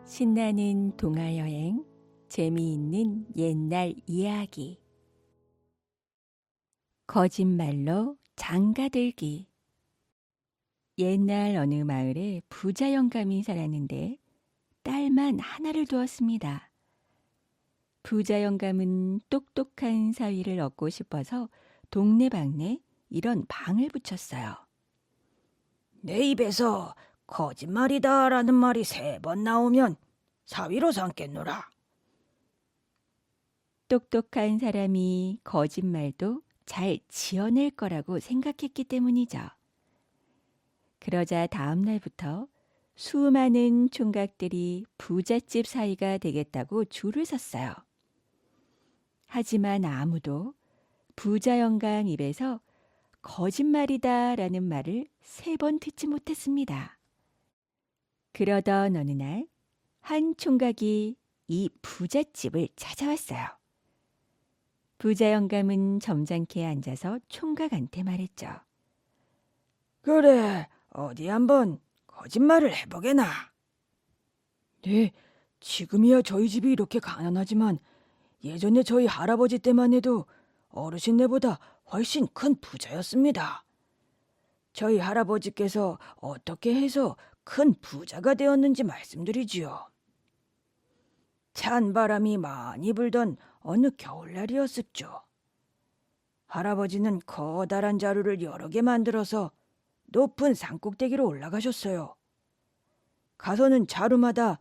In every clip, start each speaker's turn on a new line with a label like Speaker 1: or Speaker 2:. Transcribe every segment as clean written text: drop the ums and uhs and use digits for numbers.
Speaker 1: 신나는 동화여행, 재미있는 옛날 이야기. 거짓말로 장가들기. 옛날 어느 마을에 부자 영감이 살았는데 딸만 하나를 두었습니다. 부자 영감은 똑똑한 사위를 얻고 싶어서 동네방네 이런 방을 붙였어요.
Speaker 2: 내 입에서 거짓말이다라는 말이 3번 나오면 사위로 삼겠노라.
Speaker 1: 똑똑한 사람이 거짓말도 잘 지어낼 거라고 생각했기 때문이죠. 그러자 다음 날부터 수많은 총각들이 부잣집 사위가 되겠다고 줄을 섰어요. 하지만 아무도 부자 영감 입에서 거짓말이다라는 말을 3번 듣지 못했습니다. 그러던 어느 날 한 총각이 이 부잣집을 찾아왔어요. 부자 영감은 점잖게 앉아서 총각한테 말했죠.
Speaker 2: 그래, 어디 한번 거짓말을 해보게나. 네, 지금이야 저희 집이 이렇게 가난하지만 예전에 저희 할아버지 때만 해도 어르신네보다 훨씬 큰 부자였습니다. 저희 할아버지께서 어떻게 해서 큰 부자가 되었는지 말씀드리지요. 찬 바람이 많이 불던 어느 겨울날이었었죠. 할아버지는 커다란 자루를 여러 개 만들어서 높은 산꼭대기로 올라가셨어요. 가서는 자루마다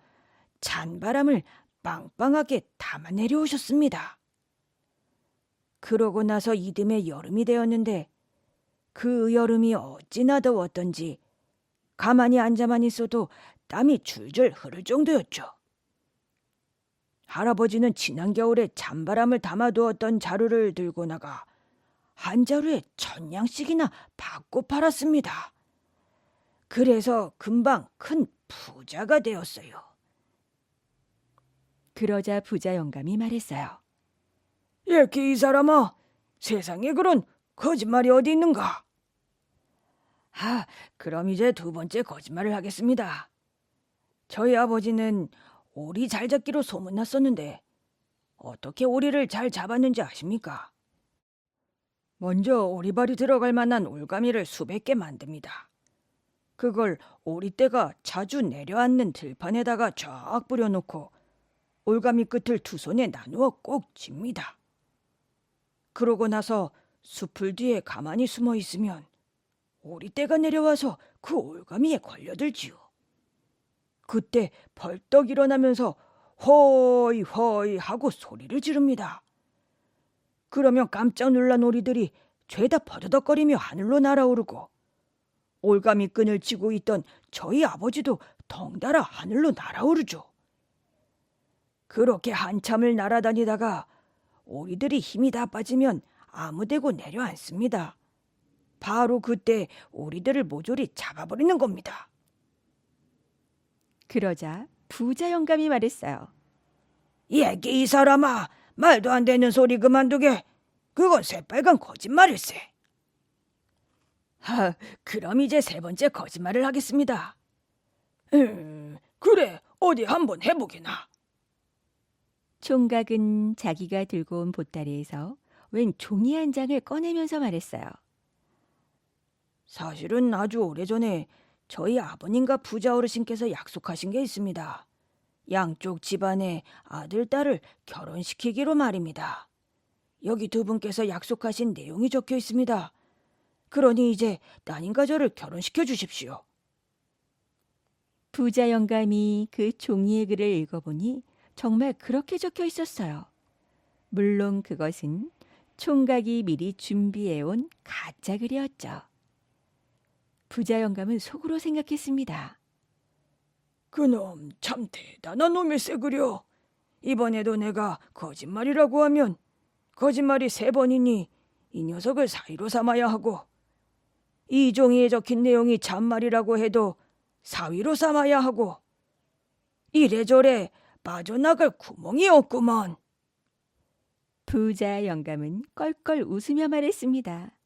Speaker 2: 찬 바람을 빵빵하게 담아 내려오셨습니다. 그러고 나서 이듬해 여름이 되었는데 그 여름이 어찌나 더웠던지 가만히 앉아만 있어도 땀이 줄줄 흐를 정도였죠. 할아버지는 지난 겨울에 찬바람을 담아두었던 자루를 들고 나가 한 자루에 1000냥씩이나 받고 팔았습니다. 그래서 금방 큰 부자가 되었어요.
Speaker 1: 그러자 부자 영감이 말했어요.
Speaker 2: 예끼 이 사람아, 세상에 그런 거짓말이 어디 있는가? 그럼 이제 2번째 거짓말을 하겠습니다. 저희 아버지는 오리 잘 잡기로 소문났었는데 어떻게 오리를 잘 잡았는지 아십니까? 먼저 오리발이 들어갈 만한 올가미를 수백 개 만듭니다. 그걸 오리떼가 자주 내려앉는 들판에다가 쫙 뿌려놓고 올가미 끝을 2손에 나누어 꼭 짚니다. 그러고 나서 숲을 뒤에 가만히 숨어 있으면 오리떼가 내려와서 그 올가미에 걸려들지요. 그때 벌떡 일어나면서 허이 허이 하고 소리를 지릅니다. 그러면 깜짝 놀란 오리들이 죄다 버더덕거리며 하늘로 날아오르고 올가미 끈을 쥐고 있던 저희 아버지도 덩달아 하늘로 날아오르죠. 그렇게 한참을 날아다니다가 오리들이 힘이 다 빠지면 아무데고 내려앉습니다. 바로 그때 오리들을 모조리 잡아버리는 겁니다.
Speaker 1: 그러자 부자 영감이 말했어요.
Speaker 2: 예끼 이 사람아, 말도 안 되는 소리 그만두게. 그건 새빨간 거짓말일세. 그럼 이제 3번째 거짓말을 하겠습니다. 그래, 어디 한번 해보게나.
Speaker 1: 총각은 자기가 들고 온 보따리에서 웬 종이 한 장을 꺼내면서 말했어요.
Speaker 2: 사실은 아주 오래전에 저희 아버님과 부자 어르신께서 약속하신 게 있습니다. 양쪽 집안의 아들, 딸을 결혼시키기로 말입니다. 여기 2분께서 약속하신 내용이 적혀 있습니다. 그러니 이제 따님과 저를 결혼시켜 주십시오.
Speaker 1: 부자 영감이 그 종이의 글을 읽어보니 정말 그렇게 적혀 있었어요. 물론 그것은 총각이 미리 준비해온 가짜 글이었죠. 부자 영감은 속으로 생각했습니다.
Speaker 2: 그놈 참 대단한 놈일세 그려. 이번에도 내가 거짓말이라고 하면 거짓말이 3번이니 이 녀석을 사위로 삼아야 하고 이 종이에 적힌 내용이 참말이라고 해도 사위로 삼아야 하고 이래저래 빠져나갈 구멍이 없구먼.
Speaker 1: 부자 영감은 껄껄 웃으며 말했습니다.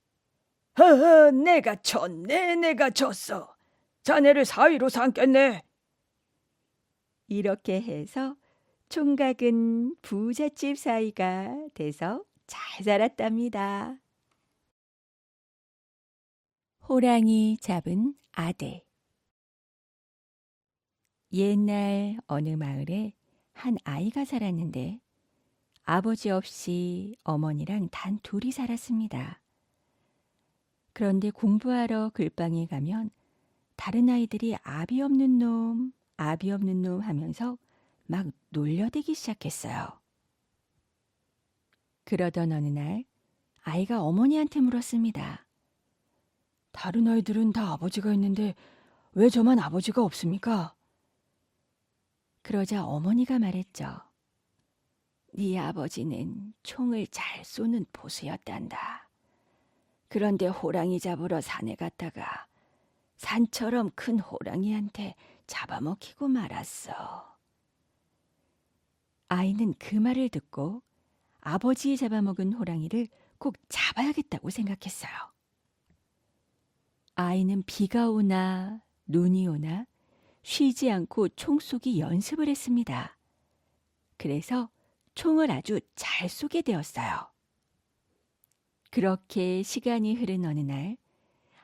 Speaker 2: 허허, 내가 졌네, 내가 졌어. 자네를 사위로 삼겠네.
Speaker 1: 이렇게 해서 총각은 부잣집 사이가 돼서 잘 살았답니다. 호랑이 잡은 아들. 옛날 어느 마을에 한 아이가 살았는데 아버지 없이 어머니랑 단 둘이 살았습니다. 그런데 공부하러 글방에 가면 다른 아이들이 아비 없는 놈, 아비 없는 놈 하면서 막 놀려대기 시작했어요. 그러던 어느 날 아이가 어머니한테 물었습니다. 다른 아이들은 다 아버지가 있는데 왜 저만 아버지가 없습니까? 그러자 어머니가 말했죠. 네 아버지는 총을 잘 쏘는 보수였단다. 그런데 호랑이 잡으러 산에 갔다가 산처럼 큰 호랑이한테 잡아먹히고 말았어. 아이는 그 말을 듣고 아버지의 잡아먹은 호랑이를 꼭 잡아야겠다고 생각했어요. 아이는 비가 오나 눈이 오나 쉬지 않고 총 쏘기 연습을 했습니다. 그래서 총을 아주 잘 쏘게 되었어요. 그렇게 시간이 흐른 어느 날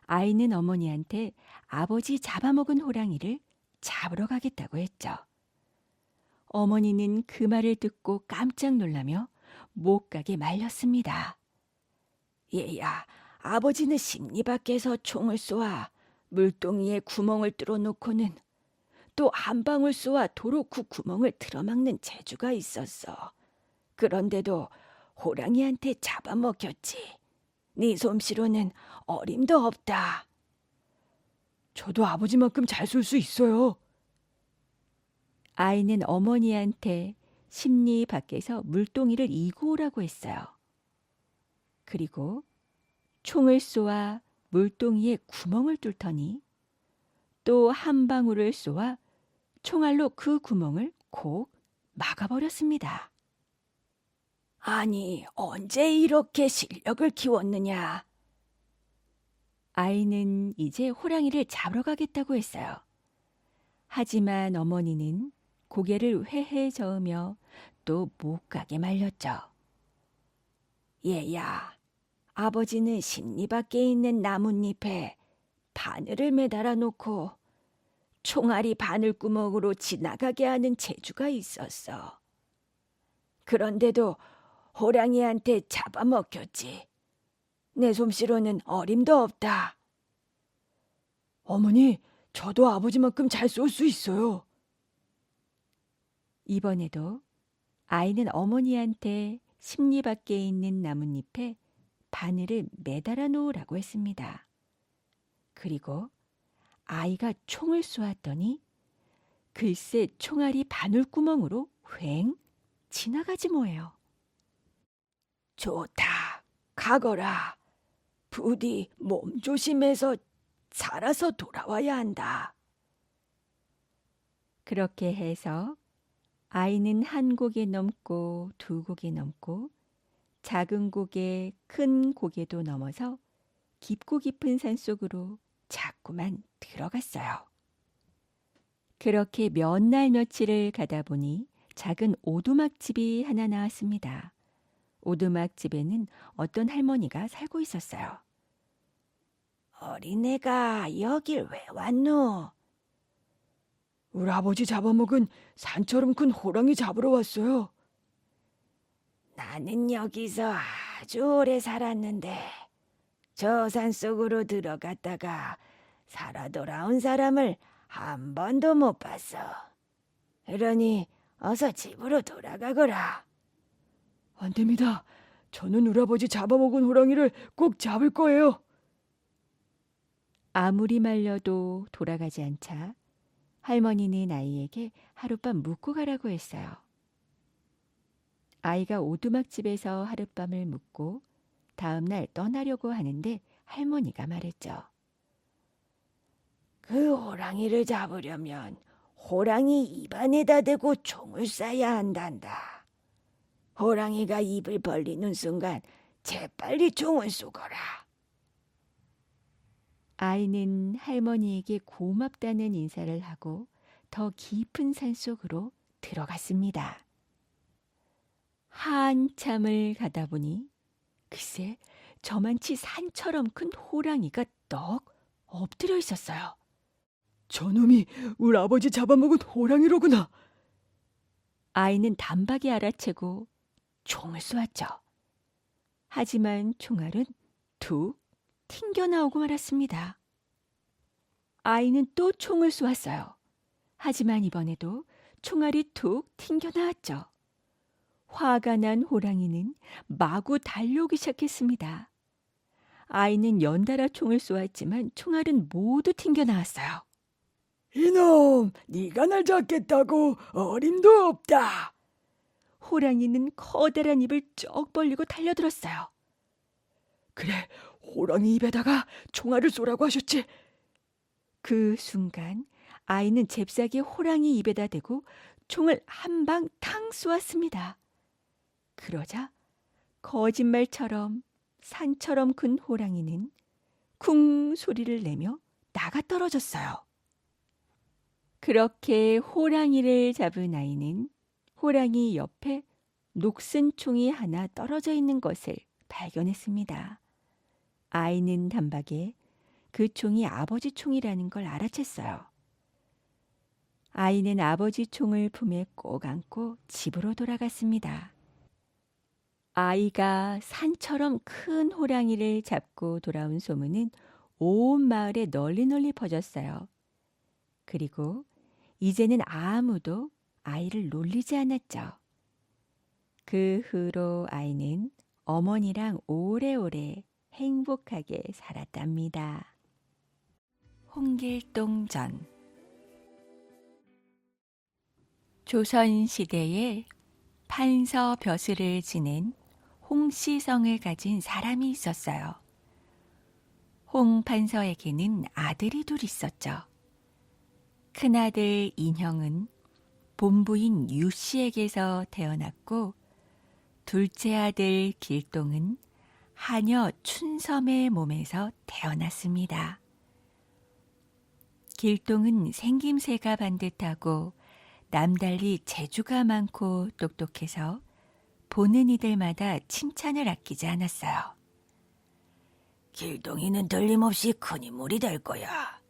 Speaker 1: 아이는 어머니한테 아버지 잡아먹은 호랑이를 잡으러 가겠다고 했죠. 어머니는 그 말을 듣고 깜짝 놀라며 못 가게 말렸습니다. 얘야, 아버지는 심리 밖에서 총을 쏘아 물동이에 구멍을 뚫어놓고는 또 한 방울 쏘아 도로 그 구멍을 틀어막는 재주가 있었어. 그런데도 호랑이한테 잡아먹혔지. 네 솜씨로는 어림도 없다. 저도 아버지만큼 잘 쏠 수 있어요. 아이는 어머니한테 심리 밖에서 물동이를 이고 오라고 했어요. 그리고 총을 쏘아 물동이에 구멍을 뚫더니 또 한 방울을 쏘아 총알로 그 구멍을 콕 막아버렸습니다. 아니, 언제 이렇게 실력을 키웠느냐? 아이는 이제 호랑이를 잡으러 가겠다고 했어요. 하지만 어머니는 고개를 회해 저으며 또 못 가게 말렸죠. 얘야, 아버지는 심리 밖에 있는 나뭇잎에 바늘을 매달아 놓고 총알이 바늘구멍으로 지나가게 하는 재주가 있었어. 그런데도 호랑이한테 잡아먹혔지. 내 솜씨로는 어림도 없다. 어머니, 저도 아버지만큼 잘 쏠 수 있어요. 이번에도 아이는 어머니한테 심리 밖에 있는 나뭇잎에 바늘을 매달아 놓으라고 했습니다. 그리고 아이가 총을 쏘았더니 글쎄 총알이 바늘구멍으로 휑 지나가지 뭐예요. 좋다. 가거라. 부디 몸 조심해서 살아서 돌아와야 한다. 그렇게 해서 아이는 한 고개 넘고 두 고개 넘고 작은 고개, 큰 고개도 넘어서 깊고 깊은 산속으로 자꾸만 들어갔어요. 그렇게 몇 날 며칠을 가다 보니 작은 오두막집이 하나 나왔습니다. 오두막집에는 어떤 할머니가 살고 있었어요. 어린애가 여길 왜 왔노? 우리 아버지 잡아먹은 산처럼 큰 호랑이 잡으러 왔어요. 나는 여기서 아주 오래 살았는데 저 산속으로 들어갔다가 살아 돌아온 사람을 한 번도 못 봤어. 그러니 어서 집으로 돌아가거라. 안 됩니다. 저는 우리 아버지 잡아먹은 호랑이를 꼭 잡을 거예요. 아무리 말려도 돌아가지 않자 할머니는 아이에게 하룻밤 묵고 가라고 했어요. 아이가 오두막집에서 하룻밤을 묵고 다음날 떠나려고 하는데 할머니가 말했죠. 그 호랑이를 잡으려면 호랑이 입안에다 대고 총을 쏴야 한단다. 호랑이가 입을 벌리는 순간 재빨리 총을 쏘거라. 아이는 할머니에게 고맙다는 인사를 하고 더 깊은 산속으로 들어갔습니다. 한참을 가다 보니 글쎄 저만치 산처럼 큰 호랑이가 떡 엎드려 있었어요.
Speaker 2: 저놈이 우리 아버지 잡아먹은 호랑이로구나.
Speaker 1: 아이는 단박에 알아채고 총을 쏘았죠. 하지만 총알은 툭 튕겨나오고 말았습니다. 아이는 또 총을 쏘았어요. 하지만 이번에도 총알이 툭 튕겨나왔죠. 화가 난 호랑이는 마구 달려오기 시작했습니다. 아이는 연달아 총을 쏘았지만 총알은 모두 튕겨나왔어요.
Speaker 2: 이놈, 네가 날 잡겠다고 어림도 없다.
Speaker 1: 호랑이는 커다란 입을 쩍 벌리고 달려들었어요.
Speaker 2: 그래, 호랑이 입에다가 총알을 쏘라고 하셨지.
Speaker 1: 그 순간 아이는 잽싸게 호랑이 입에다 대고 총을 한 방 탕 쏘았습니다. 그러자 거짓말처럼 산처럼 큰 호랑이는 쿵 소리를 내며 나가 떨어졌어요. 그렇게 호랑이를 잡은 아이는 호랑이 옆에 녹슨 총이 하나 떨어져 있는 것을 발견했습니다. 아이는 단박에 그 총이 아버지 총이라는 걸 알아챘어요. 아이는 아버지 총을 품에 꼭 안고 집으로 돌아갔습니다. 아이가 산처럼 큰 호랑이를 잡고 돌아온 소문은 온 마을에 널리 퍼졌어요. 그리고 이제는 아무도 아이를 놀리지 않았죠. 그 후로 아이는 어머니랑 오래오래 행복하게 살았답니다. 홍길동전. 조선시대에 판서 벼슬을 지낸 홍시성을 가진 사람이 있었어요. 홍 판서에게는 아들이 둘 있었죠. 큰아들 인형은 본부인 유씨에게서 태어났고 둘째 아들 길동은 하녀 춘섬의 몸에서 태어났습니다. 길동은 생김새가 반듯하고 남달리 재주가 많고 똑똑해서 보는 이들마다 칭찬을 아끼지 않았어요.
Speaker 2: 길동이는 틀림없이 큰 인물이 될 거야.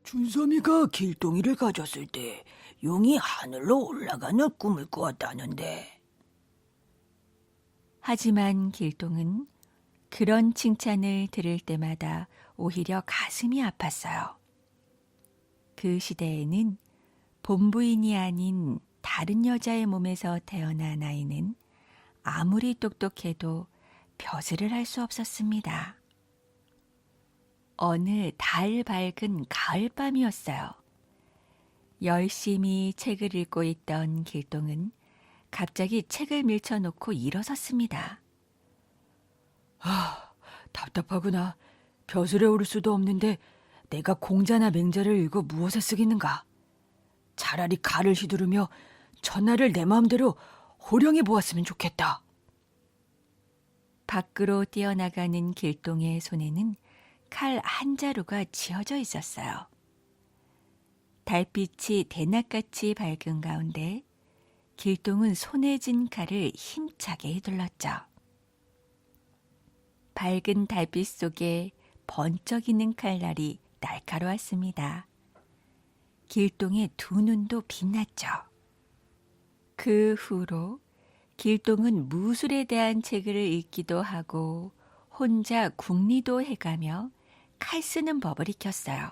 Speaker 2: 춘섬이가 길동이를 가졌을 때 용이 하늘로 올라가는 꿈을 꾸었다는데.
Speaker 1: 하지만 길동은 그런 칭찬을 들을 때마다 오히려 가슴이 아팠어요. 그 시대에는 본부인이 아닌 다른 여자의 몸에서 태어난 아이는 아무리 똑똑해도 벼슬을 할 수 없었습니다. 어느 달 밝은 가을밤이었어요. 열심히 책을 읽고 있던 길동은 갑자기 책을 밀쳐놓고 일어섰습니다. 답답하구나. 벼슬에 오를 수도 없는데 내가 공자나 맹자를 읽어 무엇에 쓰겠는가. 차라리 칼을 휘두르며 전하를 내 마음대로 호령해 보았으면 좋겠다. 밖으로 뛰어나가는 길동의 손에는 칼 한 자루가 쥐어져 있었어요. 달빛이 대낮같이 밝은 가운데 길동은 손에 쥔 칼을 힘차게 휘둘렀죠. 밝은 달빛 속에 번쩍이는 칼날이 날카로웠습니다. 길동의 두 눈도 빛났죠. 그 후로 길동은 무술에 대한 책을 읽기도 하고 혼자 궁리도 해가며 칼 쓰는 법을 익혔어요.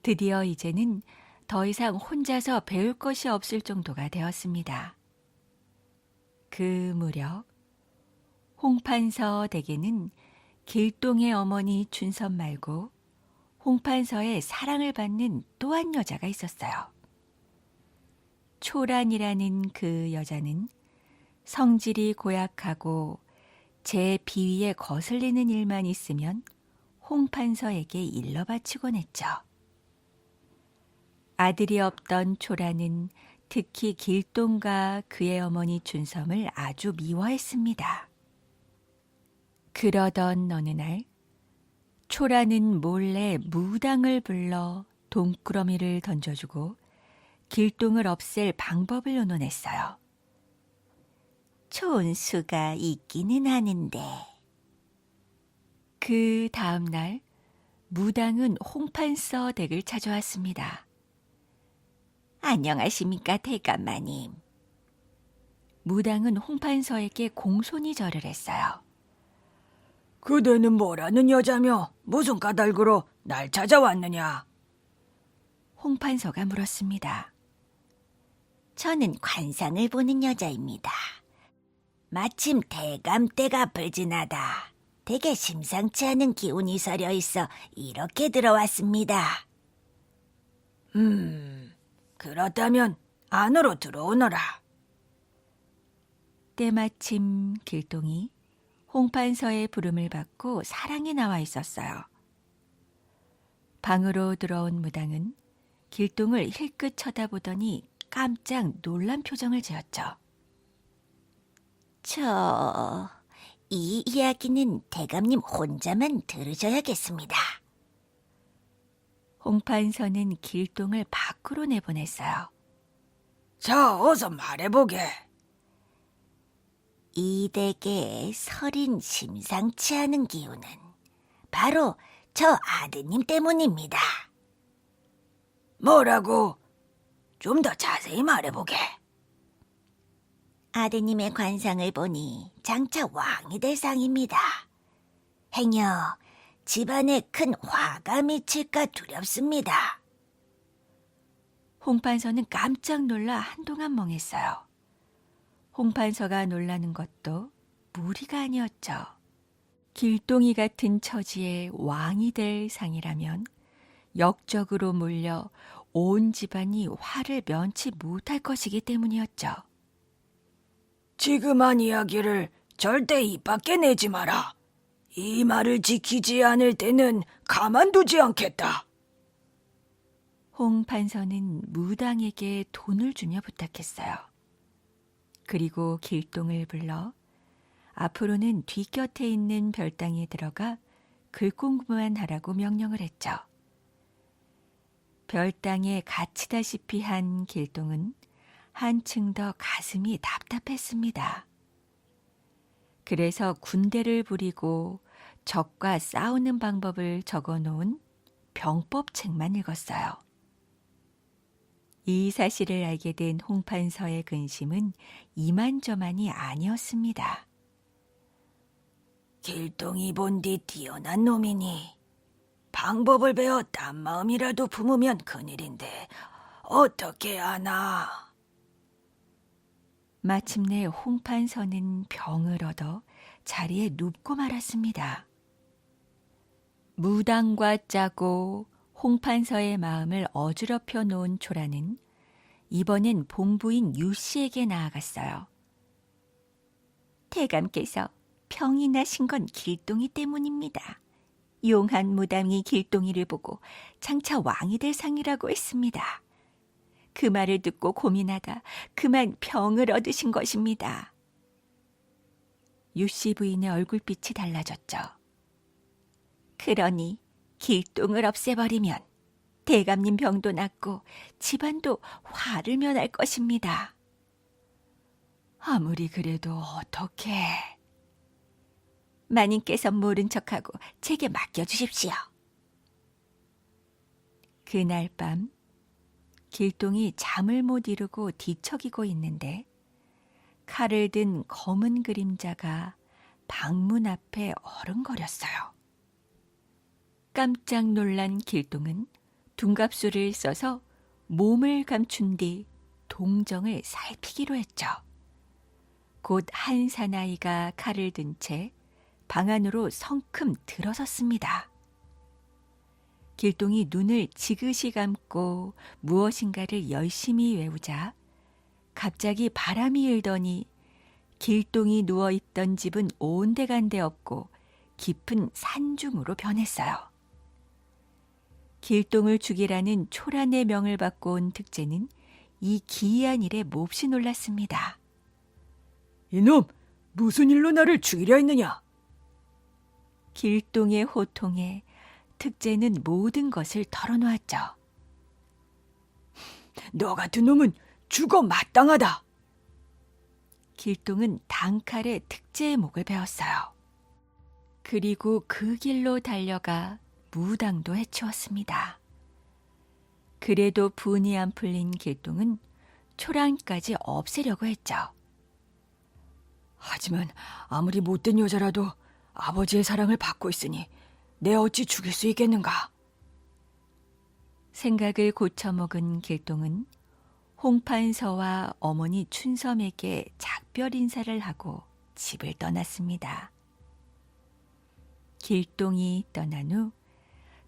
Speaker 1: 드디어 이제는 더 이상 혼자서 배울 것이 없을 정도가 되었습니다. 그 무렵 홍판서 댁에는 길동의 어머니 춘선 말고 홍판서의 사랑을 받는 또 한 여자가 있었어요. 초란이라는 그 여자는 성질이 고약하고 제 비위에 거슬리는 일만 있으면 홍판서에게 일러 바치곤 했죠. 아들이 없던 초란은 특히 길동과 그의 어머니 춘섬을 아주 미워했습니다. 그러던 어느 날 초란은 몰래 무당을 불러
Speaker 2: 동꾸러미를 던져주고 길동을 없앨 방법을 의논했어요.
Speaker 1: 좋은 수가 있기는 하는데.
Speaker 2: 그 다음 날 무당은 홍판서 댁을 찾아왔습니다.
Speaker 1: 안녕하십니까, 대감마님.
Speaker 2: 무당은 홍판서에게 공손히 절을 했어요. 그대는 뭐라는 여자며 무슨 까닭으로 날 찾아왔느냐? 홍판서가 물었습니다.
Speaker 1: 저는 관상을 보는 여자입니다. 마침 대감 때가 불진하다. 되게 심상치 않은 기운이 서려 있어 이렇게 들어왔습니다.
Speaker 2: 그렇다면 안으로 들어오너라. 때마침 길동이 홍판서의 부름을 받고 사랑에 나와 있었어요. 방으로 들어온 무당은 길동을 힐끗 쳐다보더니 깜짝 놀란 표정을 지었죠.
Speaker 1: 이 이야기는 대감님 혼자만 들으셔야겠습니다.
Speaker 2: 홍판서는 길동을 밖으로 내보냈어요. 자, 어서 말해보게.
Speaker 1: 이 댁에 서린 심상치 않은 기운은 바로 저 아드님 때문입니다.
Speaker 2: 뭐라고? 좀 더 자세히 말해보게.
Speaker 1: 아드님의 관상을 보니 장차 왕이 될 상입니다. 행여 집안에 큰 화가 미칠까 두렵습니다.
Speaker 2: 홍판서는 깜짝 놀라 한동안 멍했어요. 홍판서가 놀라는 것도 무리가 아니었죠. 길동이 같은 처지에 왕이 될 상이라면 역적으로 몰려 온 집안이 화를 면치 못할 것이기 때문이었죠. 지금 한 이야기를 절대 입 밖에 내지 마라. 이 말을 지키지 않을 때는 가만두지 않겠다. 홍 판서는 무당에게 돈을 주며 부탁했어요. 그리고 길동을 불러 앞으로는 뒷곁에 있는 별당에 들어가 글공부만 하라고 명령을 했죠. 별당에 갇히다시피 한 길동은 한층 더 가슴이 답답했습니다. 그래서 군대를 부리고 적과 싸우는 방법을 적어놓은 병법책만 읽었어요. 이 사실을 알게 된 홍판서의 근심은 이만저만이 아니었습니다. 길동이 본디 뛰어난 놈이니 방법을 배워 딴 마음이라도 품으면 큰일인데 어떻게 하나. 마침내 홍판서는 병을 얻어 자리에 눕고 말았습니다. 무당과 짜고 홍판서의 마음을 어지럽혀 놓은 초라는 이번엔 봉부인 유씨에게 나아갔어요.
Speaker 1: 대감께서 병이 나신 건 길동이 때문입니다. 용한 무당이 길동이를 보고 장차 왕이 될 상이라고 했습니다. 그 말을 듣고 고민하다 그만 병을 얻으신 것입니다.
Speaker 2: 유씨 부인의 얼굴빛이 달라졌죠.
Speaker 1: 그러니 길동을 없애버리면 대감님 병도 낫고 집안도 화를 면할 것입니다.
Speaker 2: 아무리 그래도 어떻게...
Speaker 1: 마님께서 모른 척하고 제게 맡겨주십시오.
Speaker 2: 그날 밤 길동이 잠을 못 이루고 뒤척이고 있는데 칼을 든 검은 그림자가 방문 앞에 어른거렸어요. 깜짝 놀란 길동은 둔갑술을 써서 몸을 감춘 뒤 동정을 살피기로 했죠. 곧 한 사나이가 칼을 든 채 방 안으로 성큼 들어섰습니다. 길동이 눈을 지그시 감고 무엇인가를 열심히 외우자 갑자기 바람이 일더니 길동이 누워있던 집은 온데간데 없고 깊은 산중으로 변했어요. 길동을 죽이라는 초란의 명을 받고 온 특제는 이 기이한 일에 몹시 놀랐습니다. 이놈, 무슨 일로 나를 죽이려 했느냐? 길동의 호통에 특제는 모든 것을 털어놓았죠. 너 같은 놈은 죽어 마땅하다.
Speaker 3: 길동은 단칼에 특제의 목을 베었어요. 그리고 그 길로 달려가 무당도 해치웠습니다. 그래도 분이 안 풀린 길동은 초랑까지 없애려고 했죠.
Speaker 2: 하지만 아무리 못된 여자라도 아버지의 사랑을 받고 있으니 내 어찌 죽일 수 있겠는가?
Speaker 3: 생각을 고쳐먹은 길동은 홍판서와 어머니 춘섬에게 작별 인사를 하고 집을 떠났습니다. 길동이 떠난 후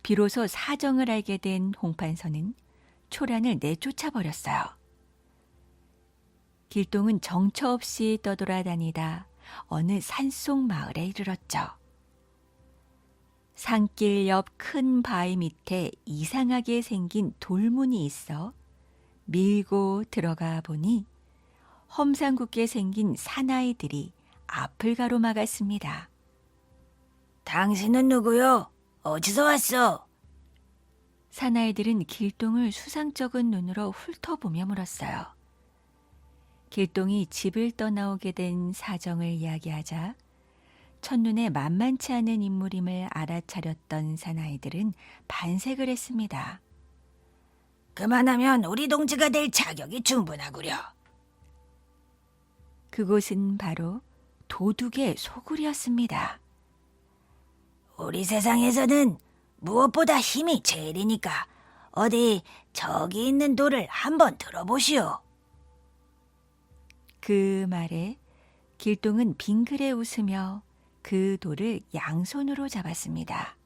Speaker 3: 비로소 사정을 알게 된 홍판서는 초란을 내쫓아 버렸어요. 길동은 정처 없이 떠돌아다니다 어느 산속 마을에 이르렀죠. 산길 옆 큰 바위 밑에 이상하게 생긴 돌문이 있어 밀고 들어가 보니 험상궂게 생긴 사나이들이 앞을 가로막았습니다.
Speaker 1: 당신은 누구요? 어디서 왔어?
Speaker 3: 사나이들은 길동을 수상쩍은 눈으로 훑어보며 물었어요. 길동이 집을 떠나오게 된 사정을 이야기하자 첫눈에 만만치 않은 인물임을 알아차렸던 사나이들은 반색을 했습니다.
Speaker 1: 그만하면 우리 동지가 될 자격이 충분하구려.
Speaker 3: 그곳은 바로 도둑의 소굴이었습니다.
Speaker 1: 우리 세상에서는 무엇보다 힘이 제일이니까 어디 저기 있는 돌을 한번 들어보시오.
Speaker 3: 그 말에 길동은 빙그레 웃으며 그 돌을 양손으로 잡았습니다.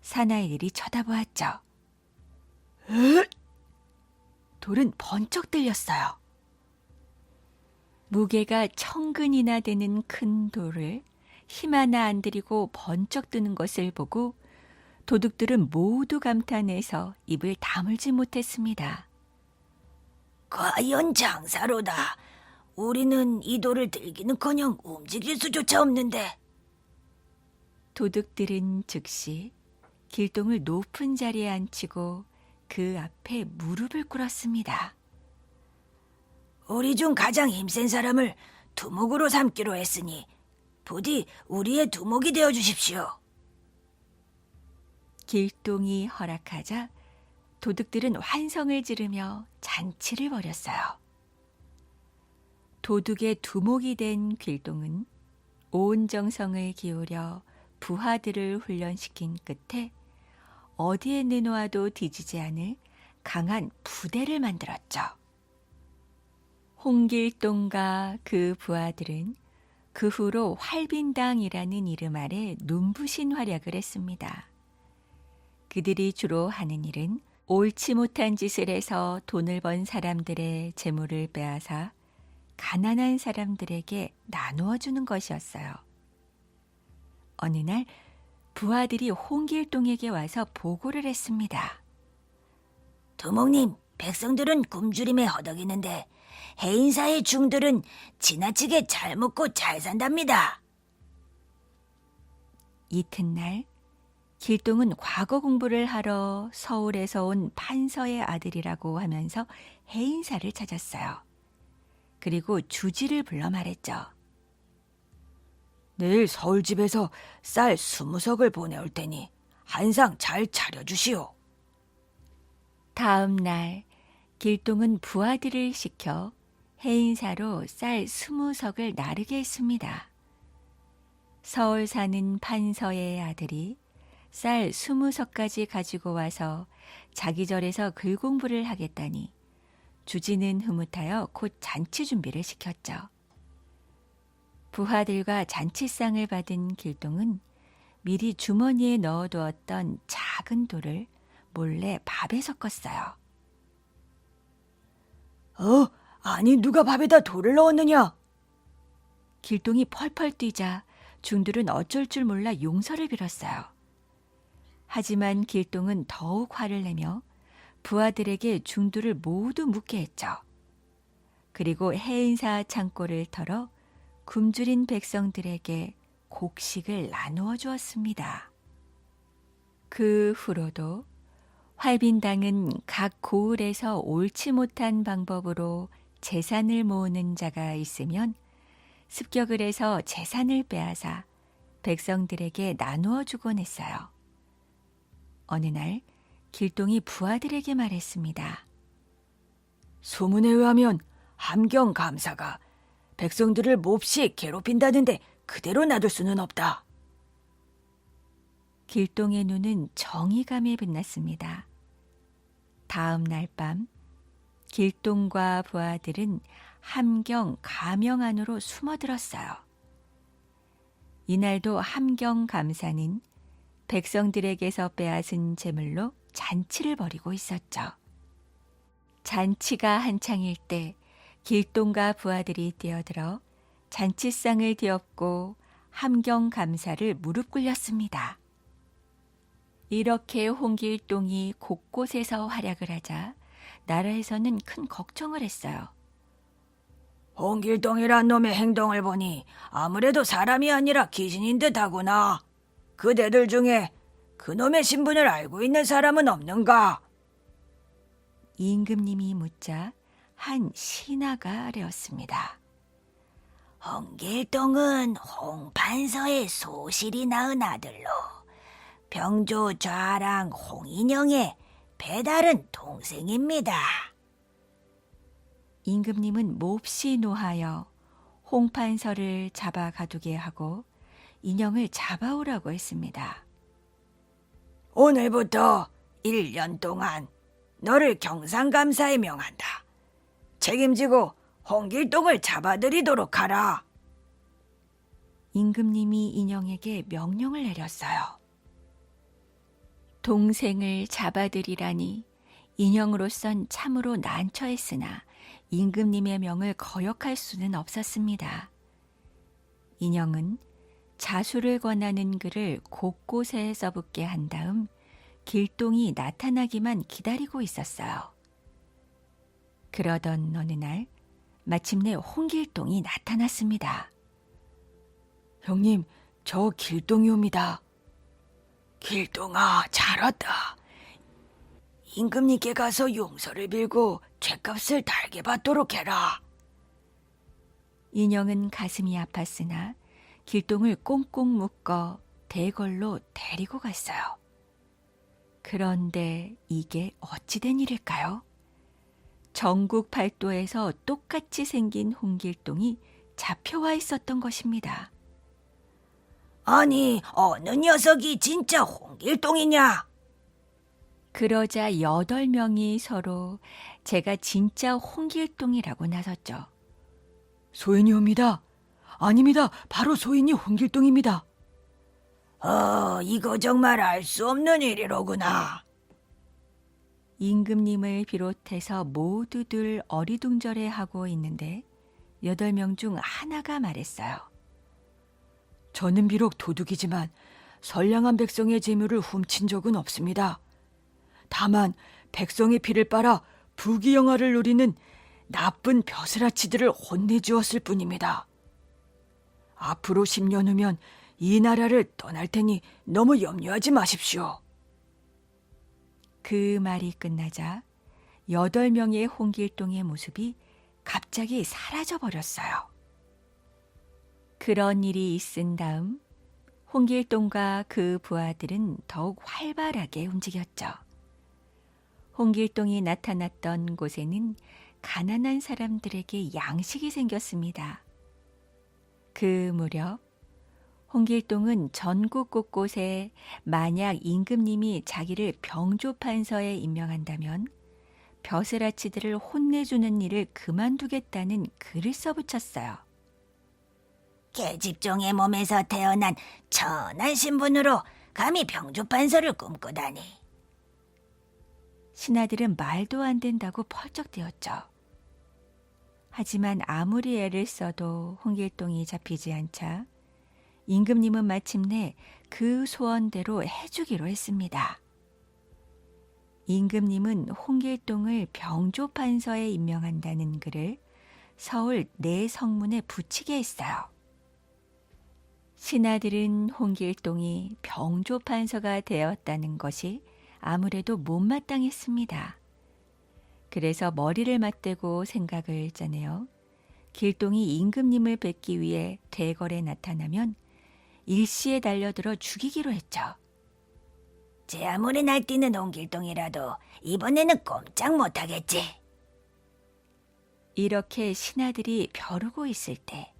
Speaker 3: 사나이들이 쳐다보았죠. 돌은 번쩍 들렸어요. 무게가 1000근이나 되는 큰 돌을 힘 하나 안 들이고 번쩍 드는 것을 보고 도둑들은 모두 감탄해서 입을 다물지 못했습니다.
Speaker 1: 과연 장사로다. 우리는 이 돌을 들기는커녕 움직일 수조차 없는데.
Speaker 3: 도둑들은 즉시 길동을 높은 자리에 앉히고 그 앞에 무릎을 꿇었습니다.
Speaker 1: 우리 중 가장 힘센 사람을 두목으로 삼기로 했으니 부디 우리의 두목이 되어 주십시오.
Speaker 3: 길동이 허락하자 도둑들은 환성을 지르며 잔치를 벌였어요. 도둑의 두목이 된 길동은 온 정성을 기울여 부하들을 훈련시킨 끝에 어디에 내놓아도 뒤지지 않을 강한 부대를 만들었죠. 홍길동과 그 부하들은 그 후로 활빈당이라는 이름 아래 눈부신 활약을 했습니다. 그들이 주로 하는 일은 옳지 못한 짓을 해서 돈을 번 사람들의 재물을 빼앗아 가난한 사람들에게 나누어 주는 것이었어요. 어느 날 부하들이 홍길동에게 와서 보고를 했습니다.
Speaker 1: 두목님, 백성들은 굶주림에 허덕이는데 해인사의 중들은 지나치게 잘 먹고 잘 산답니다.
Speaker 3: 이튿날 길동은 과거 공부를 하러 서울에서 온 판서의 아들이라고 하면서 해인사를 찾았어요. 그리고 주지를 불러 말했죠.
Speaker 2: 내일 서울집에서 쌀 20석을 보내올 테니 한상 잘 차려주시오.
Speaker 3: 다음 날 길동은 부하들을 시켜 해인사로 쌀 20석을 나르게 했습니다. 서울 사는 판서의 아들이 쌀 20석까지 가지고 와서 자기 절에서 글 공부를 하겠다니 주지는 흐뭇하여 곧 잔치 준비를 시켰죠. 부하들과 잔치상을 받은 길동은 미리 주머니에 넣어두었던 작은 돌을 몰래 밥에 섞었어요.
Speaker 2: 아니 누가 밥에다 돌을 넣었느냐?
Speaker 3: 길동이 펄펄 뛰자 중들은 어쩔 줄 몰라 용서를 빌었어요. 하지만 길동은 더욱 화를 내며 부하들에게 중두를 모두 묻게 했죠. 그리고 해인사 창고를 털어 굶주린 백성들에게 곡식을 나누어 주었습니다. 그 후로도 활빈당은 각 고을에서 옳지 못한 방법으로 재산을 모으는 자가 있으면 습격을 해서 재산을 빼앗아 백성들에게 나누어 주곤 했어요. 어느 날 길동이 부하들에게 말했습니다.
Speaker 2: 소문에 의하면 함경 감사가 백성들을 몹시 괴롭힌다는데 그대로 놔둘 수는 없다.
Speaker 3: 길동의 눈은 정의감에 빛났습니다. 다음 날 밤 길동과 부하들은 함경 가명 안으로 숨어들었어요. 이날도 함경 감사는 백성들에게서 빼앗은 재물로 잔치를 벌이고 있었죠. 잔치가 한창일 때 길동과 부하들이 뛰어들어 잔치상을 뒤엎고 함경 감사를 무릎 꿇렸습니다. 이렇게 홍길동이 곳곳에서 활약을 하자 나라에서는 큰 걱정을 했어요.
Speaker 2: 홍길동이란 놈의 행동을 보니 아무래도 사람이 아니라 귀신인 듯하구나. 그대들 중에 그놈의 신분을 알고 있는 사람은 없는가?
Speaker 3: 임금님이 묻자 한 신하가 아뢰었습니다.
Speaker 1: 홍길동은 홍판서의 소실이 낳은 아들로 병조 좌랑 홍인영의 배다른 동생입니다.
Speaker 3: 임금님은 몹시 노하여 홍판서를 잡아 가두게 하고 인형을 잡아오라고 했습니다.
Speaker 2: 오늘부터 1년 동안 너를 경상감사에 명한다. 책임지고 홍길동을 잡아들이도록 하라.
Speaker 3: 임금님이 인형에게 명령을 내렸어요. 동생을 잡아들이라니 인형으로선 참으로 난처했으나 임금님의 명을 거역할 수는 없었습니다. 인형은 자수를 권하는 글을 곳곳에 써붙게 한 다음 길동이 나타나기만 기다리고 있었어요. 그러던 어느 날 마침내 홍길동이 나타났습니다.
Speaker 2: 형님, 저 길동이옵니다. 길동아, 잘 왔다. 임금님께 가서 용서를 빌고 죗값을 달게 받도록 해라.
Speaker 3: 인형은 가슴이 아팠으나 길동을 꽁꽁 묶어 대궐로 데리고 갔어요. 그런데 이게 어찌된 일일까요? 전국 팔도에서 똑같이 생긴 홍길동이 잡혀와 있었던 것입니다.
Speaker 2: 아니, 어느 녀석이 진짜 홍길동이냐?
Speaker 3: 그러자 8명이 서로 제가 진짜 홍길동이라고 나섰죠.
Speaker 2: 소인이옵니다. 아닙니다. 바로 소인이 홍길동입니다. 이거 정말 알 수 없는 일이로구나.
Speaker 3: 임금님을 비롯해서 모두들 어리둥절해하고 있는데 8명 중 하나가 말했어요.
Speaker 2: 저는 비록 도둑이지만 선량한 백성의 재물을 훔친 적은 없습니다. 다만 백성의 피를 빨아 부귀영화를 누리는 나쁜 벼슬아치들을 혼내주었을 뿐입니다. 앞으로 10년 후면 이 나라를 떠날 테니 너무 염려하지 마십시오.
Speaker 3: 그 말이 끝나자 8명의 홍길동의 모습이 갑자기 사라져버렸어요. 그런 일이 있은 다음 홍길동과 그 부하들은 더욱 활발하게 움직였죠. 홍길동이 나타났던 곳에는 가난한 사람들에게 양식이 생겼습니다. 그 무렵 홍길동은 전국 곳곳에 만약 임금님이 자기를 병조판서에 임명한다면 벼슬아치들을 혼내주는 일을 그만두겠다는 글을 써붙였어요.
Speaker 1: 계집종의 몸에서 태어난 천한 신분으로 감히 병조판서를 꿈꾸다니.
Speaker 3: 신하들은 말도 안 된다고 펄쩍대었죠. 하지만 아무리 애를 써도 홍길동이 잡히지 않자 임금님은 마침내 그 소원대로 해주기로 했습니다. 임금님은 홍길동을 병조판서에 임명한다는 글을 서울 내성문에 붙이게 했어요. 신하들은 홍길동이 병조판서가 되었다는 것이 아무래도 못마땅했습니다. 그래서 머리를 맞대고 생각을 짜내어 길동이 임금님을 뵙기 위해 대궐에 나타나면 일시에 달려들어 죽이기로 했죠.
Speaker 1: 제 아무리 날뛰는 홍길동이라도 이번에는 꼼짝 못하겠지.
Speaker 3: 이렇게 신하들이 벼르고 있을 때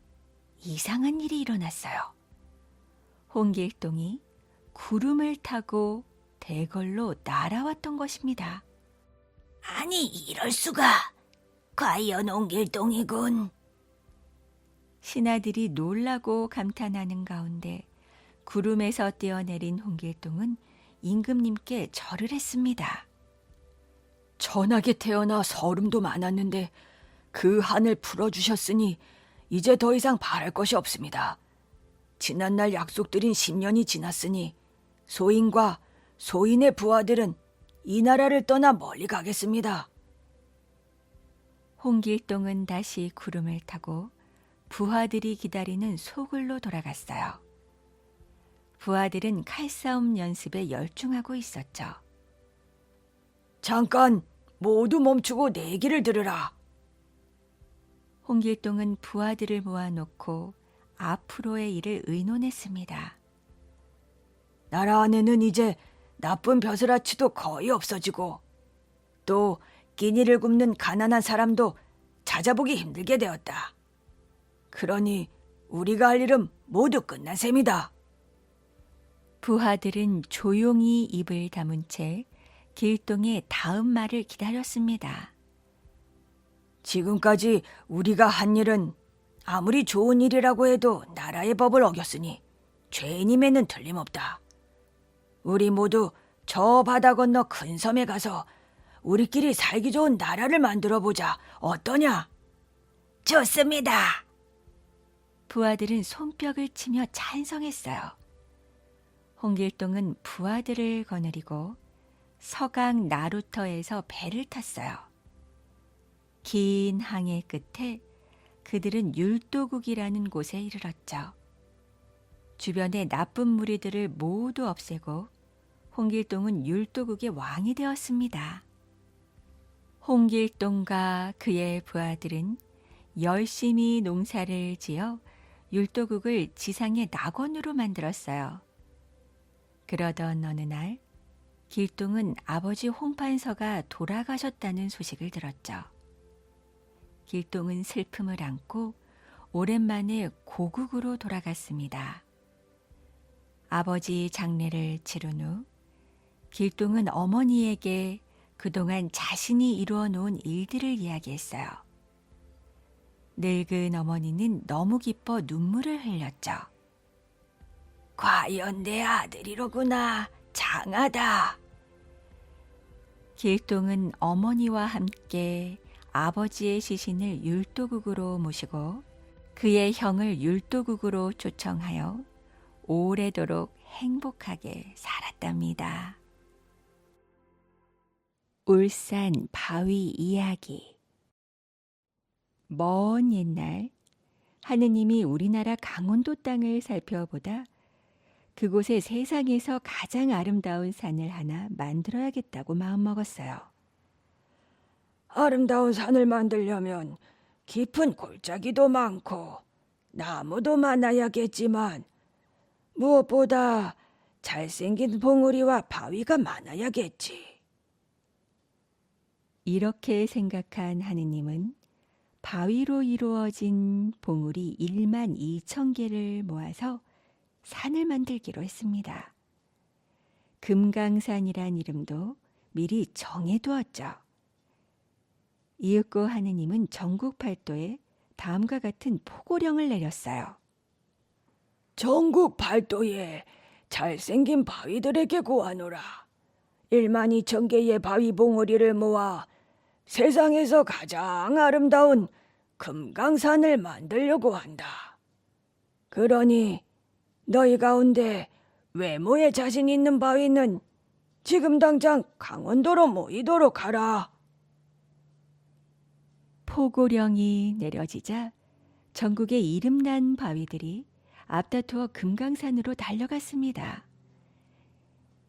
Speaker 3: 이상한 일이 일어났어요. 홍길동이 구름을 타고 대궐로 날아왔던 것입니다.
Speaker 1: 아니, 이럴 수가. 과연 홍길동이군.
Speaker 3: 신하들이 놀라고 감탄하는 가운데 구름에서 뛰어내린 홍길동은 임금님께 절을 했습니다.
Speaker 2: 천하게 태어나 서름도 많았는데 그 한을 풀어주셨으니 이제 더 이상 바랄 것이 없습니다. 지난날 약속드린 10년이 지났으니 소인과 소인의 부하들은 이 나라를 떠나 멀리 가겠습니다.
Speaker 3: 홍길동은 다시 구름을 타고 부하들이 기다리는 소굴로 돌아갔어요. 부하들은 칼싸움 연습에 열중하고 있었죠.
Speaker 2: 잠깐 모두 멈추고 내 얘기를 들으라.
Speaker 3: 홍길동은 부하들을 모아놓고 앞으로의 일을 의논했습니다.
Speaker 2: 나라 안에는 이제 나쁜 벼슬아치도 거의 없어지고 또 끼니를 굽는 가난한 사람도 찾아보기 힘들게 되었다. 그러니 우리가 할 일은 모두 끝난 셈이다.
Speaker 3: 부하들은 조용히 입을 다문 채 길동의 다음 말을 기다렸습니다.
Speaker 2: 지금까지 우리가 한 일은 아무리 좋은 일이라고 해도 나라의 법을 어겼으니 죄인임에는 틀림없다. 우리 모두 저 바다 건너 큰 섬에 가서 우리끼리 살기 좋은 나라를 만들어 보자. 어떠냐?
Speaker 1: 좋습니다.
Speaker 3: 부하들은 손뼉을 치며 찬성했어요. 홍길동은 부하들을 거느리고 서강 나루터에서 배를 탔어요. 긴 항해 끝에 그들은 율도국이라는 곳에 이르렀죠. 주변의 나쁜 무리들을 모두 없애고 홍길동은 율도국의 왕이 되었습니다. 홍길동과 그의 부하들은 열심히 농사를 지어 율도국을 지상의 낙원으로 만들었어요. 그러던 어느 날 길동은 아버지 홍판서가 돌아가셨다는 소식을 들었죠. 길동은 슬픔을 안고 오랜만에 고국으로 돌아갔습니다. 아버지 장례를 치른 후 길동은 어머니에게 그동안 자신이 이루어 놓은 일들을 이야기했어요. 늙은 어머니는 너무 기뻐 눈물을 흘렸죠.
Speaker 1: 과연 내 아들이로구나. 장하다.
Speaker 3: 길동은 어머니와 함께 아버지의 시신을 율도국으로 모시고 그의 형을 율도국으로 초청하여 오래도록 행복하게 살았답니다. 울산 바위 이야기. 먼 옛날 하느님이 우리나라 강원도 땅을 살펴보다 그곳에 세상에서 가장 아름다운 산을 하나 만들어야겠다고 마음먹었어요.
Speaker 2: 아름다운 산을 만들려면 깊은 골짜기도 많고 나무도 많아야겠지만 무엇보다 잘생긴 봉우리와 바위가 많아야겠지.
Speaker 3: 이렇게 생각한 하느님은 바위로 이루어진 봉우리 1만 2천 개를 모아서 산을 만들기로 했습니다. 금강산이란 이름도 미리 정해두었죠. 이윽고 하느님은 전국 팔도에 다음과 같은 포고령을 내렸어요.
Speaker 2: 전국 팔도에 잘생긴 바위들에게 구하노라. 1만 2천 개의 바위 봉우리를 모아 세상에서 가장 아름다운 금강산을 만들려고 한다. 그러니 너희 가운데 외모에 자신 있는 바위는 지금 당장 강원도로 모이도록 하라.
Speaker 3: 포고령이 내려지자 전국의 이름난 바위들이 앞다투어 금강산으로 달려갔습니다.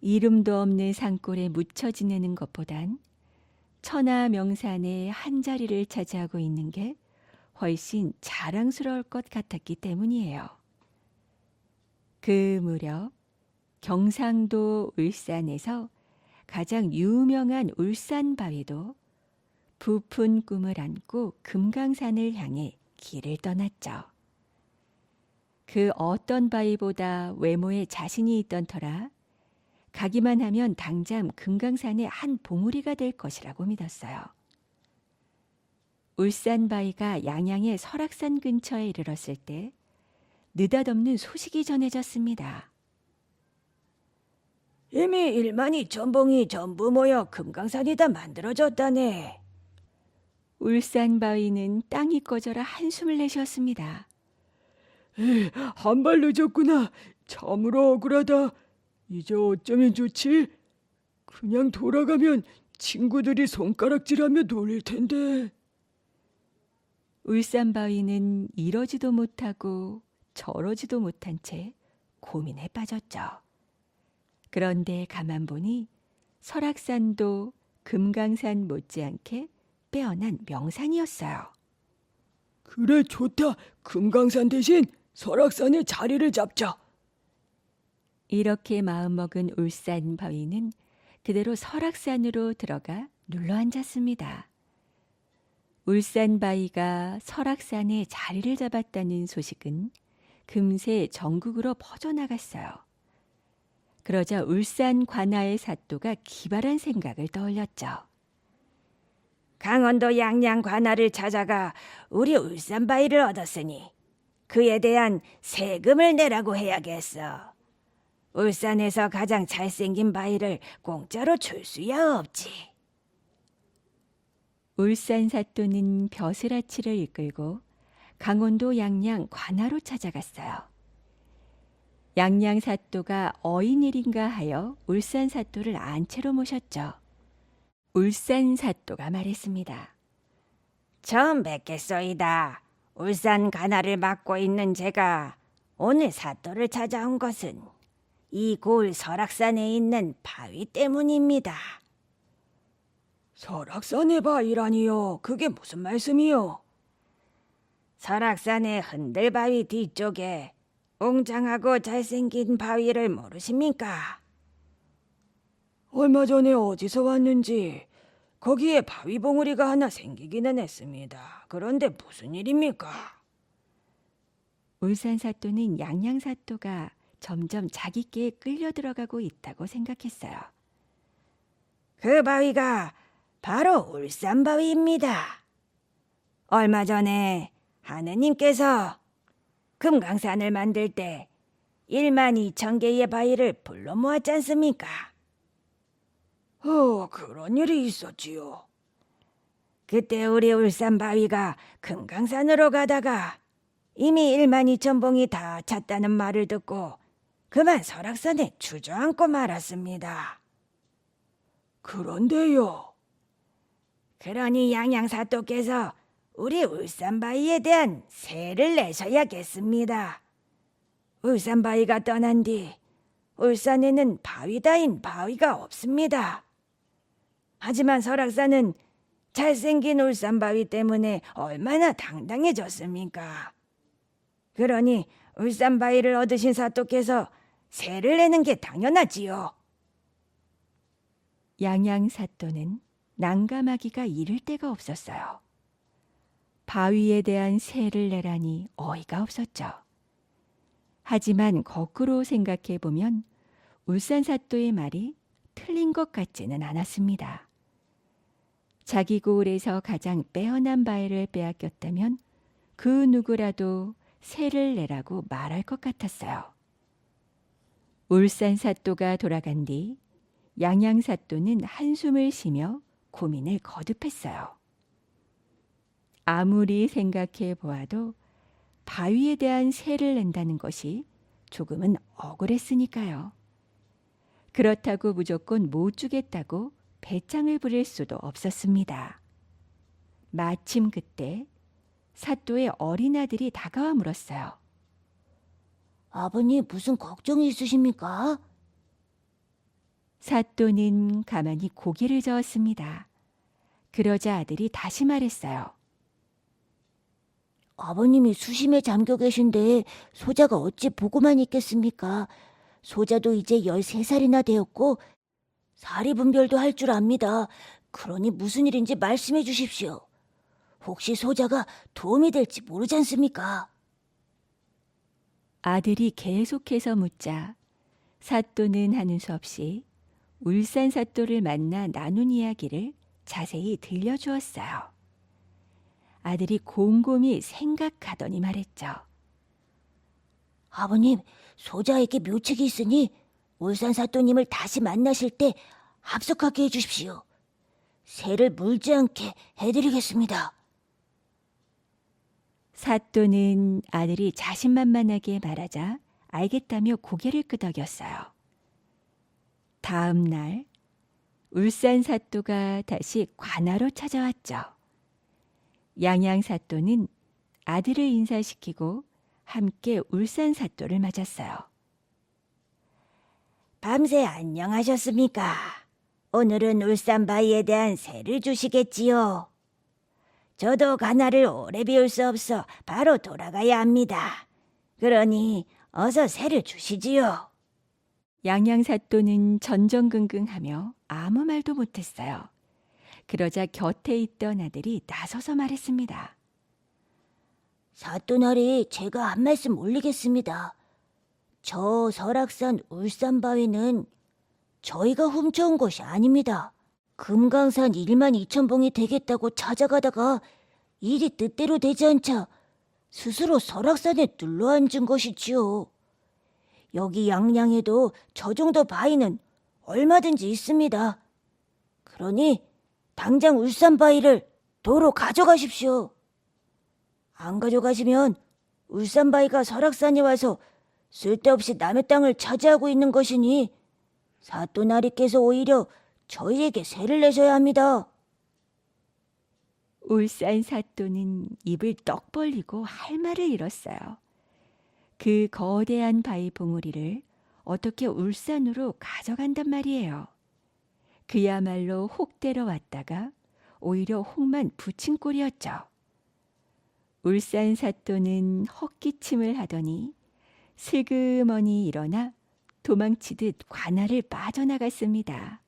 Speaker 3: 이름도 없는 산골에 묻혀 지내는 것보단 천하명산의 한자리를 차지하고 있는 게 훨씬 자랑스러울 것 같았기 때문이에요. 그 무렵 경상도 울산에서 가장 유명한 울산바위도 부푼 꿈을 안고 금강산을 향해 길을 떠났죠. 그 어떤 바위보다 외모에 자신이 있던 터라 가기만 하면 당장 금강산의 한 봉우리가 될 것이라고 믿었어요. 울산바위가 양양의 설악산 근처에 이르렀을 때 느닷없는 소식이 전해졌습니다.
Speaker 2: 이미 1만 2천 봉이 전부 모여 금강산이다 만들어졌다네.
Speaker 3: 울산바위는 땅이 꺼져라 한숨을 내쉬었습니다.
Speaker 2: 한 발 늦었구나. 참으로 억울하다. 이제 어쩌면 좋지? 그냥 돌아가면 친구들이 손가락질하며 놀릴 텐데.
Speaker 3: 울산바위는 이러지도 못하고 저러지도 못한 채 고민에 빠졌죠. 그런데 가만 보니 설악산도 금강산 못지않게 빼어난 명산이었어요.
Speaker 2: 그래, 좋다. 금강산 대신 설악산에 자리를 잡자.
Speaker 3: 이렇게 마음먹은 울산바위는 그대로 설악산으로 들어가 눌러앉았습니다. 울산바위가 설악산에 자리를 잡았다는 소식은 금세 전국으로 퍼져나갔어요. 그러자 울산 관아의 사또가 기발한 생각을 떠올렸죠.
Speaker 1: 강원도 양양 관아를 찾아가 우리 울산바위를 얻었으니 그에 대한 세금을 내라고 해야겠어. 울산에서 가장 잘생긴 바위를 공짜로 줄 수야 없지.
Speaker 3: 울산 사또는 벼슬아치를 이끌고 강원도 양양 관아로 찾아갔어요. 양양 사또가 어인일인가 하여 울산 사또를 안채로 모셨죠. 울산 사또가 말했습니다.
Speaker 1: 처음 뵙겠소이다. 울산 관아를 맡고 있는 제가 오늘 사또를 찾아온 것은 이 고을 설악산에 있는 바위 때문입니다.
Speaker 2: 설악산의 바위라니요. 그게 무슨 말씀이요?
Speaker 1: 설악산의 흔들바위 뒤쪽에 웅장하고 잘생긴 바위를 모르십니까?
Speaker 2: 얼마 전에 어디서 왔는지 거기에 바위 봉우리가 하나 생기기는 했습니다. 그런데 무슨 일입니까?
Speaker 3: 울산 사또는 양양 사또가 점점 자기께 끌려 들어가고 있다고 생각했어요.
Speaker 1: 그 바위가 바로 울산바위입니다. 얼마 전에 하느님께서 금강산을 만들 때 1만 2천 개의 바위를 불러 모았지 않습니까?
Speaker 2: 그런 일이 있었지요.
Speaker 1: 그때 우리 울산바위가 금강산으로 가다가 이미 1만 2천 봉이 다 찼다는 말을 듣고 그만 설악산에 주저앉고 말았습니다.
Speaker 2: 그런데요.
Speaker 1: 그러니 양양사또께서 우리 울산바위에 대한 세를 내셔야겠습니다. 울산바위가 떠난 뒤 울산에는 바위다인 바위가 없습니다. 하지만 설악산은 잘생긴 울산바위 때문에 얼마나 당당해졌습니까? 그러니 울산바위를 얻으신 사또께서 세를 내는 게 당연하지요.
Speaker 3: 양양 사또는 난감하기가 이를 데가 없었어요. 바위에 대한 세를 내라니 어이가 없었죠. 하지만 거꾸로 생각해 보면 울산 사또의 말이 틀린 것 같지는 않았습니다. 자기 고을에서 가장 빼어난 바위를 빼앗겼다면 그 누구라도 세를 내라고 말할 것 같았어요. 울산 사또가 돌아간 뒤 양양 사또는 한숨을 쉬며 고민을 거듭했어요. 아무리 생각해 보아도 바위에 대한 세를 낸다는 것이 조금은 억울했으니까요. 그렇다고 무조건 못 주겠다고 배짱을 부릴 수도 없었습니다. 마침 그때 사또의 어린 아들이 다가와 물었어요.
Speaker 1: 아버님 무슨 걱정이 있으십니까?
Speaker 3: 사또는 가만히 고개를 저었습니다. 그러자 아들이 다시 말했어요.
Speaker 1: 아버님이 수심에 잠겨 계신데 소자가 어찌 보고만 있겠습니까? 소자도 이제 13살이나 되었고 사리분별도 할 줄 압니다. 그러니 무슨 일인지 말씀해 주십시오. 혹시 소자가 도움이 될지 모르지 않습니까?
Speaker 3: 아들이 계속해서 묻자 사또는 하는 수 없이 울산 사또를 만나 나눈 이야기를 자세히 들려주었어요. 아들이 곰곰이 생각하더니 말했죠.
Speaker 1: 아버님, 소자에게 묘책이 있으니 울산 사또님을 다시 만나실 때 합석하게 해주십시오. 새를 물지 않게 해드리겠습니다.
Speaker 3: 사또는 아들이 자신만만하게 말하자 알겠다며 고개를 끄덕였어요. 다음 날 울산 사또가 다시 관하로 찾아왔죠. 양양 사또는 아들을 인사시키고 함께 울산 사또를 맞았어요.
Speaker 1: 밤새 안녕하셨습니까? 오늘은 울산 바위에 대한 세를 주시겠지요. 저도 가나를 오래 비울 수 없어 바로 돌아가야 합니다. 그러니 어서 세를 주시지요.
Speaker 3: 양양 사또는 전전긍긍하며 아무 말도 못했어요. 그러자 곁에 있던 아들이 나서서 말했습니다.
Speaker 1: 사또나리 제가 한 말씀 올리겠습니다. 저 설악산 울산바위는 저희가 훔쳐온 것이 아닙니다. 금강산 1만 2천 봉이 되겠다고 찾아가다가 일이 뜻대로 되지 않자 스스로 설악산에 눌러앉은 것이지요. 여기 양양에도 저 정도 바위는 얼마든지 있습니다. 그러니 당장 울산바위를 도로 가져가십시오. 안 가져가시면 울산바위가 설악산에 와서 쓸데없이 남의 땅을 차지하고 있는 것이니 사또나리께서 오히려 저희에게 세를 내셔야 합니다.
Speaker 3: 울산 사또는 입을 떡 벌리고 할 말을 잃었어요. 그 거대한 바위 봉우리를 어떻게 울산으로 가져간단 말이에요. 그야말로 혹 때려왔다가 오히려 혹만 붙인 꼴이었죠. 울산 사또는 헛기침을 하더니 슬그머니 일어나 도망치듯 관아를 빠져나갔습니다.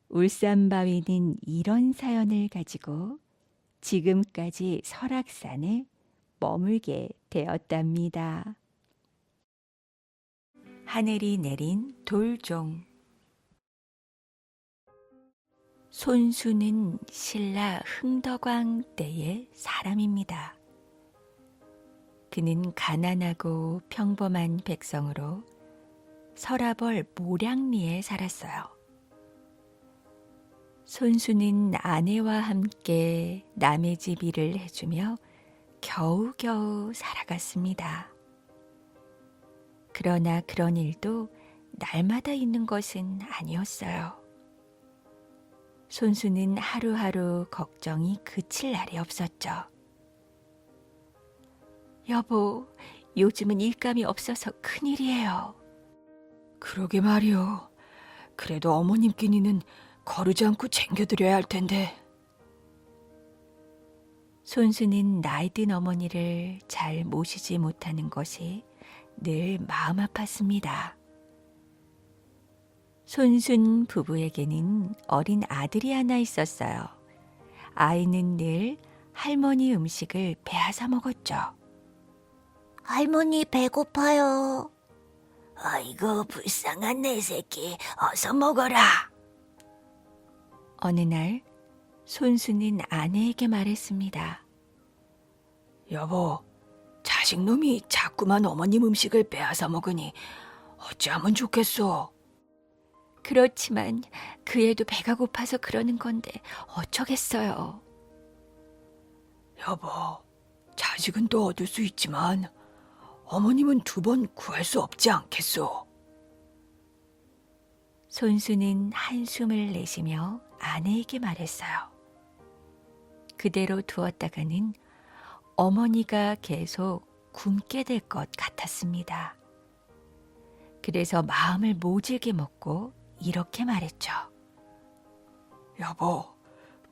Speaker 3: 울산바위는 이런 사연을 가지고 지금까지 설악산에 머물게 되었답니다. 하늘이 내린 돌종. 손수는 신라 흥덕왕 때의 사람입니다. 그는 가난하고 평범한 백성으로 서라벌 모량리에 살았어요. 손수는 아내와 함께 남의 집 일을 해주며 겨우겨우 살아갔습니다. 그러나 그런 일도 날마다 있는 것은 아니었어요. 손수는 하루하루 걱정이 그칠 날이 없었죠. 여보, 요즘은 일감이 없어서 큰일이에요.
Speaker 2: 그러게 말이오. 그래도 어머님끼니는 거르지 않고 챙겨드려야 할 텐데.
Speaker 3: 손수는 나이든 어머니를 잘 모시지 못하는 것이 늘 마음 아팠습니다. 손순 부부에게는 어린 아들이 하나 있었어요. 아이는 늘 할머니 음식을 빼앗아 먹었죠.
Speaker 1: 할머니 배고파요. 아이고 불쌍한 내 새끼 어서 먹어라.
Speaker 3: 어느 날 손수는 아내에게 말했습니다.
Speaker 2: 여보, 자식놈이 자꾸만 어머님 음식을 빼앗아 먹으니 어찌하면 좋겠소.
Speaker 3: 그렇지만 그 애도 배가 고파서 그러는 건데 어쩌겠어요.
Speaker 2: 여보, 자식은 또 얻을 수 있지만 어머님은 2번 구할 수 없지 않겠소.
Speaker 3: 손수는 한숨을 내쉬며 아내에게 말했어요. 그대로 두었다가는 어머니가 계속 굶게 될 것 같았습니다. 그래서 마음을 모질게 먹고 이렇게 말했죠.
Speaker 2: 여보,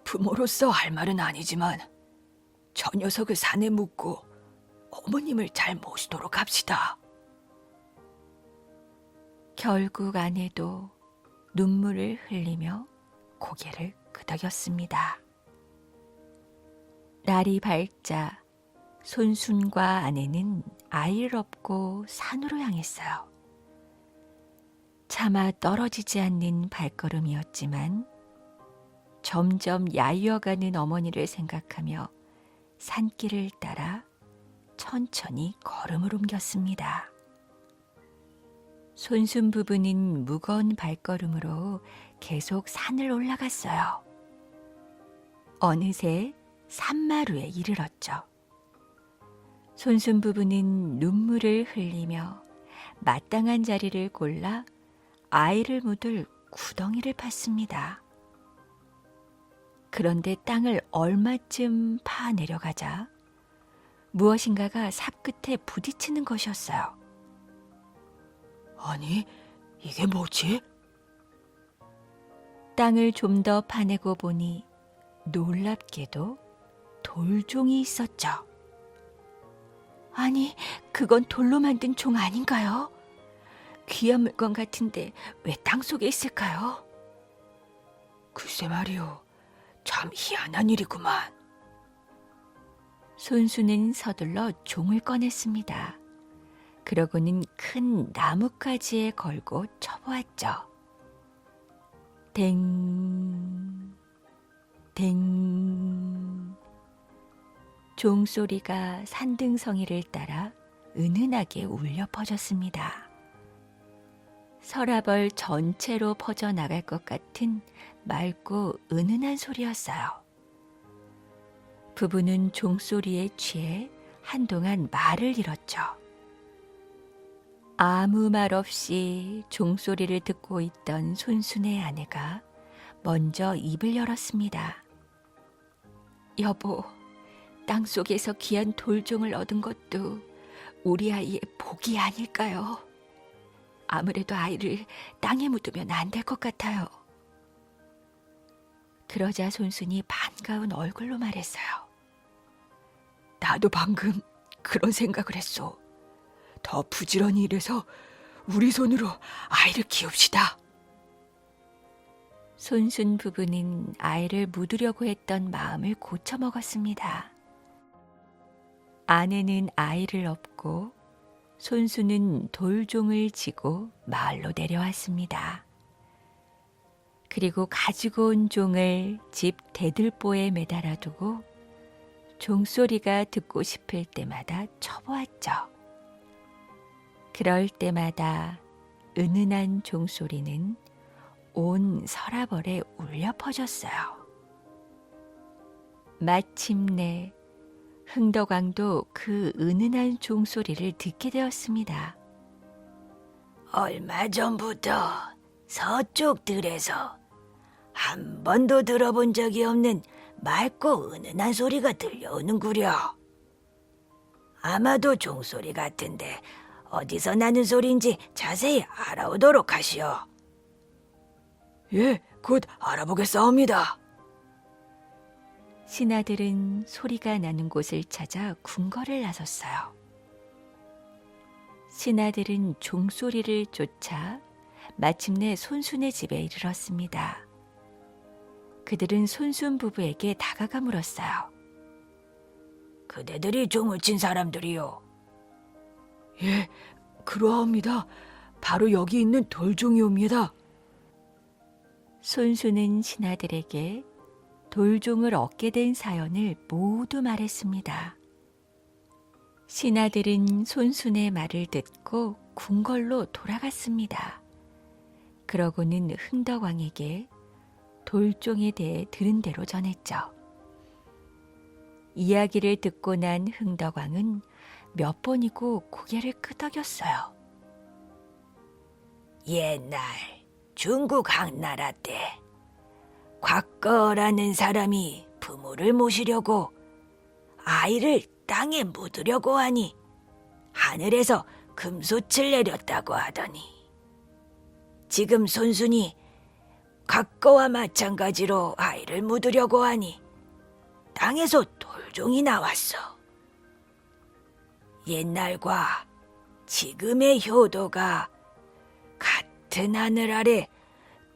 Speaker 2: 부모로서 할 말은 아니지만 저 녀석을 산에 묻고 어머님을 잘 모시도록 합시다.
Speaker 3: 결국 아내도 눈물을 흘리며 고개를 끄덕였습니다. 날이 밝자 손순과 아내는 아이를 업고 산으로 향했어요. 차마 떨어지지 않는 발걸음이었지만 점점 야위어가는 어머니를 생각하며 산길을 따라 천천히 걸음을 옮겼습니다. 손순 부부는 무거운 발걸음으로 계속 산을 올라갔어요. 어느새 산마루에 이르렀죠. 손순 부부는 눈물을 흘리며 마땅한 자리를 골라 아이를 묻을 구덩이를 팠습니다. 그런데 땅을 얼마쯤 파 내려가자 무엇인가가 삽끝에 부딪히는 것이었어요.
Speaker 2: 아니, 이게 뭐지?
Speaker 3: 땅을 좀 더 파내고 보니 놀랍게도 돌종이 있었죠. 아니, 그건 돌로 만든 종 아닌가요? 귀한 물건 같은데 왜 땅속에 있을까요?
Speaker 2: 글쎄 말이오, 참 희한한 일이구만.
Speaker 3: 손수는 서둘러 종을 꺼냈습니다. 그러고는 큰 나뭇가지에 걸고 쳐보았죠. 댕, 댕. 종소리가 산등성이를 따라 은은하게 울려 퍼졌습니다. 서라벌 전체로 퍼져나갈 것 같은 맑고 은은한 소리였어요. 부부는 종소리에 취해 한동안 말을 잃었죠. 아무 말 없이 종소리를 듣고 있던 손순의 아내가 먼저 입을 열었습니다. 여보, 땅속에서 귀한 돌종을 얻은 것도 우리 아이의 복이 아닐까요? 아무래도 아이를 땅에 묻으면 안 될 것 같아요. 그러자 손순이 반가운 얼굴로 말했어요.
Speaker 2: 나도 방금 그런 생각을 했소. 더 부지런히 일해서 우리 손으로 아이를 키웁시다.
Speaker 3: 손순 부부는 아이를 묻으려고 했던 마음을 고쳐먹었습니다. 아내는 아이를 업고 손수는 돌종을 지고 마을로 내려왔습니다. 그리고 가지고 온 종을 집 대들보에 매달아두고 종소리가 듣고 싶을 때마다 쳐보았죠. 그럴 때마다 은은한 종소리는 온 서라벌에 울려 퍼졌어요. 마침내 흥덕왕도 그 은은한 종소리를 듣게 되었습니다.
Speaker 1: 얼마 전부터 서쪽 들에서 한 번도 들어본 적이 없는 맑고 은은한 소리가 들려오는구려. 아마도 종소리 같은데 어디서 나는 소리인지 자세히 알아오도록 하시오.
Speaker 2: 예, 곧 알아보겠사옵니다.
Speaker 3: 신하들은 소리가 나는 곳을 찾아 궁궐을 나섰어요. 신하들은 종소리를 쫓아 마침내 손순의 집에 이르렀습니다. 그들은 손순 부부에게 다가가 물었어요.
Speaker 1: 그대들이 종을 친 사람들이요.
Speaker 2: 예, 그러합니다. 바로 여기 있는 돌종이옵니다.
Speaker 3: 손순은 신하들에게 돌종을 얻게 된 사연을 모두 말했습니다. 신하들은 손순의 말을 듣고 궁궐로 돌아갔습니다. 그러고는 흥덕왕에게 돌종에 대해 들은 대로 전했죠. 이야기를 듣고 난 흥덕왕은 몇 번이고 고개를 끄덕였어요.
Speaker 1: 옛날 중국 항나라 때 곽거라는 사람이 부모를 모시려고 아이를 땅에 묻으려고 하니 하늘에서 금솥을 내렸다고 하더니 지금 손순이 각거와 마찬가지로 아이를 묻으려고 하니 땅에서 돌종이 나왔어. 옛날과 지금의 효도가 같은 하늘 아래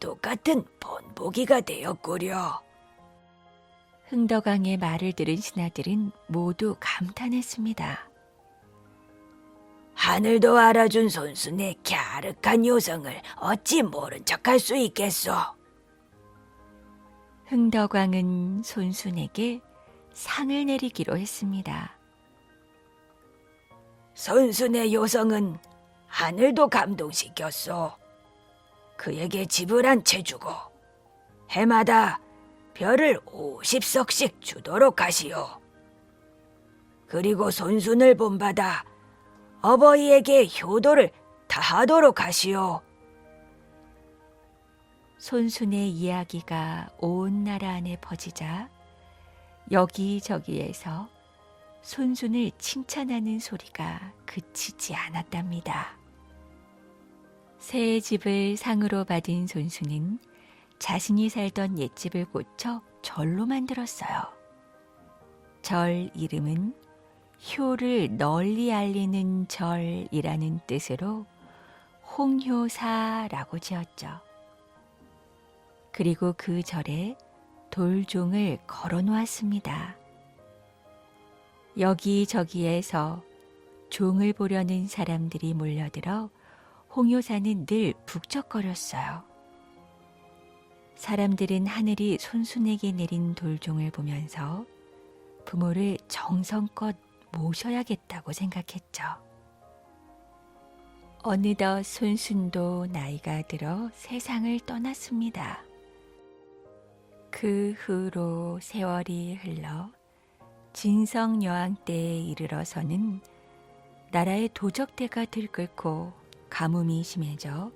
Speaker 1: 똑같은 본보기가 되었구려.
Speaker 3: 흥덕왕의 말을 들은 신하들은 모두 감탄했습니다.
Speaker 1: 하늘도 알아준 손순의 갸륵한 요성을 어찌 모른 척할 수 있겠소.
Speaker 3: 흥덕왕은 손순에게 상을 내리기로 했습니다.
Speaker 1: 손순의 요성은 하늘도 감동시켰소. 그에게 집을 한 채 주고 해마다 별을 50석씩 주도록 하시오. 그리고 손순을 본받아 어버이에게 효도를 다하도록 하시오.
Speaker 3: 손순의 이야기가 온 나라 안에 퍼지자 여기저기에서 손순을 칭찬하는 소리가 그치지 않았답니다. 새 집을 상으로 받은 손순은 자신이 살던 옛집을 고쳐 절로 만들었어요. 절 이름은 효를 널리 알리는 절이라는 뜻으로 홍효사라고 지었죠. 그리고 그 절에 돌종을 걸어 놓았습니다. 여기저기에서 종을 보려는 사람들이 몰려들어 홍효사는 늘 북적거렸어요. 사람들은 하늘이 손순에게 내린 돌종을 보면서 부모를 정성껏 모셔야겠다고 생각했죠. 어느덧 손순도 나이가 들어 세상을 떠났습니다. 그 후로 세월이 흘러 진성여왕 때에 이르러서는 나라의 도적대가 들끓고 가뭄이 심해져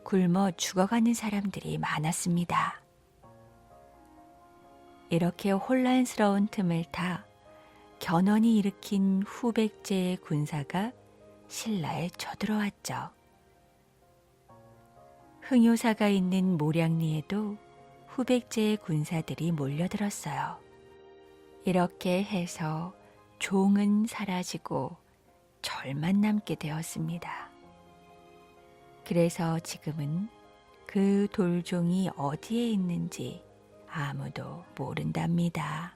Speaker 3: 굶어 죽어가는 사람들이 많았습니다. 이렇게 혼란스러운 틈을 타 견훤이 일으킨 후백제의 군사가 신라에 쳐들어왔죠. 흥효사가 있는 모량리에도 후백제의 군사들이 몰려들었어요. 이렇게 해서 종은 사라지고 절만 남게 되었습니다. 그래서 지금은 그 돌종이 어디에 있는지 아무도 모른답니다.